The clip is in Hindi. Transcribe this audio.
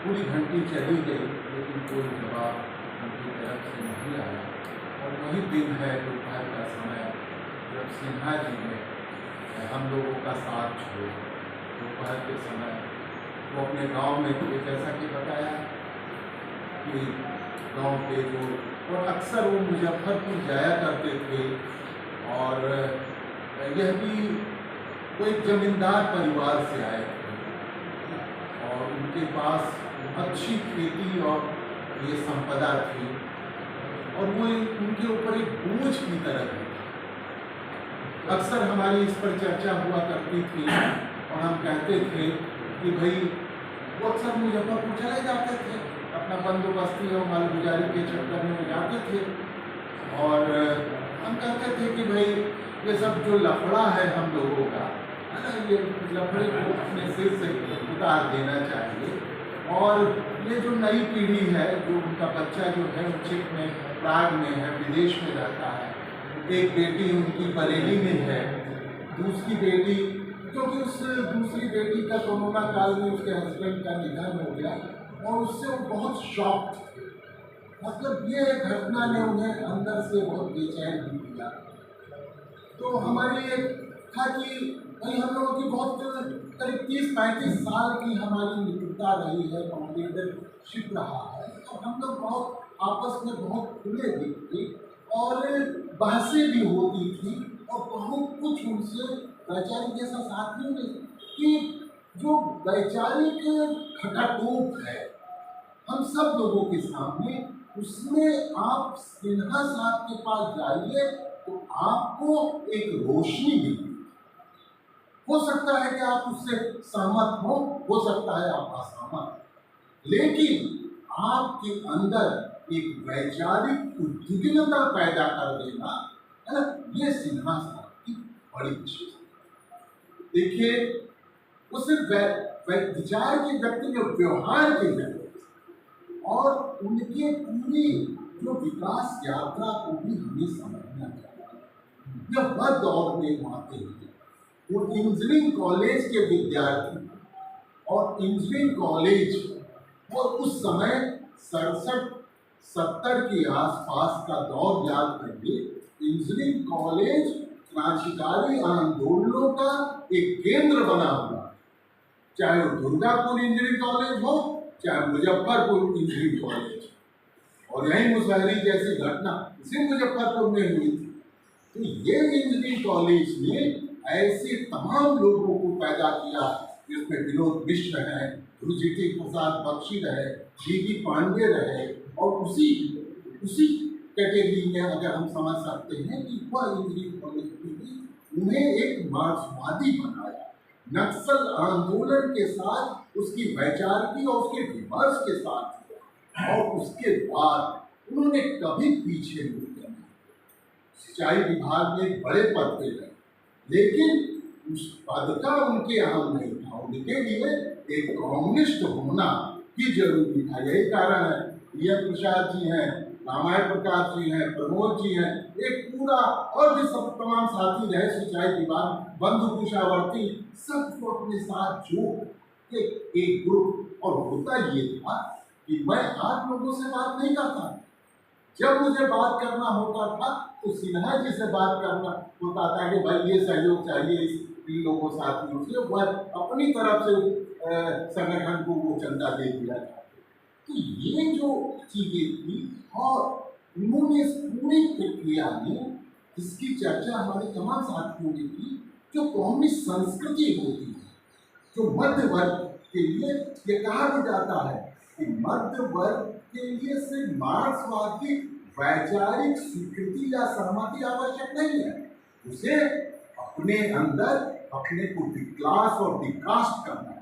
पूरी घंटी चली गई लेकिन कोई जवाब उनकी तरफ से नहीं आया। और वही दिन है दोपहर का समय जब सिन्हा जी ने हम लोगों का साथ छोड़ा। दोपहर के समय वो अपने गांव में थे, जैसा कि बताया कि गांव के जो, और अक्सर वो मुजफ्फरपुर जाया करते थे। और यह भी वो एक जमींदार परिवार से आए थे और उनके पास अच्छी खेती और ये संपदा थी और वो उनके ऊपर एक बोझ की तरह थी। अक्सर हमारी इस पर चर्चा हुआ करती थी और हम कहते थे कि भाई वो अक्सर मुजफ्फरपुर चले जाते थे, अपना बंदोबस्ती और मालगुजारी के चक्कर में जाते थे। और हम कहते थे कि भाई ये सब जो लफड़ा है हम लोगों का है ना, ये लफड़े को अपने सिर से उतार देना चाहिए। और ये जो नई पीढ़ी है, जो उनका बच्चा जो है वो चेक में, प्राग में है, विदेश में रहता है। एक बेटी उनकी बरेली में है, दूसरी बेटी, क्योंकि उस दूसरी बेटी का कोरोना काल में उसके हस्बैंड का निधन हो गया और उससे वो बहुत शॉक थे। मतलब ये घटना ने उन्हें अंदर से बहुत बेचैन भी किया। तो हमारी ये था कि भाई हम लोगों की बहुत करीब 30-35 साल की हमारी मित्रता रही है, कॉम्पिटिटरशिप रहा है। तो हम लोग बहुत आपस में बहुत खुले भी थे और बहसें भी होती थी और बहुत कुछ उनसे वैचारिक जैसा साथियों ने कि जो वैचारिक खटाटोप है हम सब लोगों के सामने, उसमें आप सिन्हा साहब के पास जाइए तो आपको एक रोशनी मिलेगी। हो सकता है कि आप उससे सहमत हो सकता है आप असहमत, लेकिन आपके अंदर एक वैचारिक उद्विग्नता पैदा कर देना है ना, ये सिन्हा साहब की बड़ी विशेषता। देखिए वो सिर्फ विचार के व्यक्ति में, व्यवहार के व्यक्ति और उनके पूरी जो विकास यात्रा को भी हमें समझना चाहिए। यह वह दौर में आते हैं वो इंजीनियरिंग कॉलेज के विद्यार्थी, और इंजीनियरिंग कॉलेज और उस समय 67-70 के आसपास का दौर याद करिए। इंजीनियरिंग कॉलेज क्रांतिकारी आंदोलनों का एक केंद्र बना हुआ, चाहे वो दुर्गापुर इंजीनियरिंग कॉलेज हो चाहे मुजफ्फरपुर इंजीनियरिंग कॉलेज। और यही मुसहरी जैसी घटना इसी मुजफ्फरपुर में हुई थी। तो ये इंजीनियरिंग कॉलेज ने ऐसे तमाम लोगों को पैदा किया जिसमें विनोद मिश्र है, रुचिति प्रसाद बख्शी रहे, जीवी पांडे रहे, और उसी कैटेगरी में अगर हम समझ सकते हैं कि वह इंजीनियरिंग कॉलेज ने उन्हें एक मार्क्सवादी बनाया। नक्सल आंदोलन के साथ उसकी वैचारिक और उसके विमर्श के साथ, और उसके बाद उन्होंने कभी पीछे नहीं किया। सिंचाई विभाग में बड़े पद पे गए, लेकिन उस पद का उनके यहाँ नहीं था। उनके लिए एक कम्युनिस्ट होना ही जरूरी था। यही कारण है ये प्रसाद जी हैं, रामायण प्रकाश जी हैं, प्रमोद जी हैं, एक पूरा और भी सब तमाम साथी रहे सिंचाई विभाग, बंधु कुशावर्ती, सबको अपने साथ जोड़ एक ग्रुप। और होता ये था कि मैं आप लोगों से बात नहीं करता, जब मुझे बात करना होता था तो सिन्हा जी से बात करना होता था कि भाई ये सहयोग चाहिए इन लोगों साथियों से। वह अपनी तरफ से संगठन को वो चंदा दे दिया था। तो ये जो चीजें थी, और उन्होंने इस पूरी प्रक्रिया में इसकी चर्चा हमारे तमाम साथियों ने की, जो कम्युनिस्ट संस्कृति होती है, जो मध्य वर्ग के लिए ये कहा भी जाता है कि मध्य वर्ग के लिए सिर्फ मार्क्सवाद की वैचारिक स्वीकृति या सहमति आवश्यक नहीं है, उसे अपने अंदर अपने को डिक्लास और डिकास्ट करना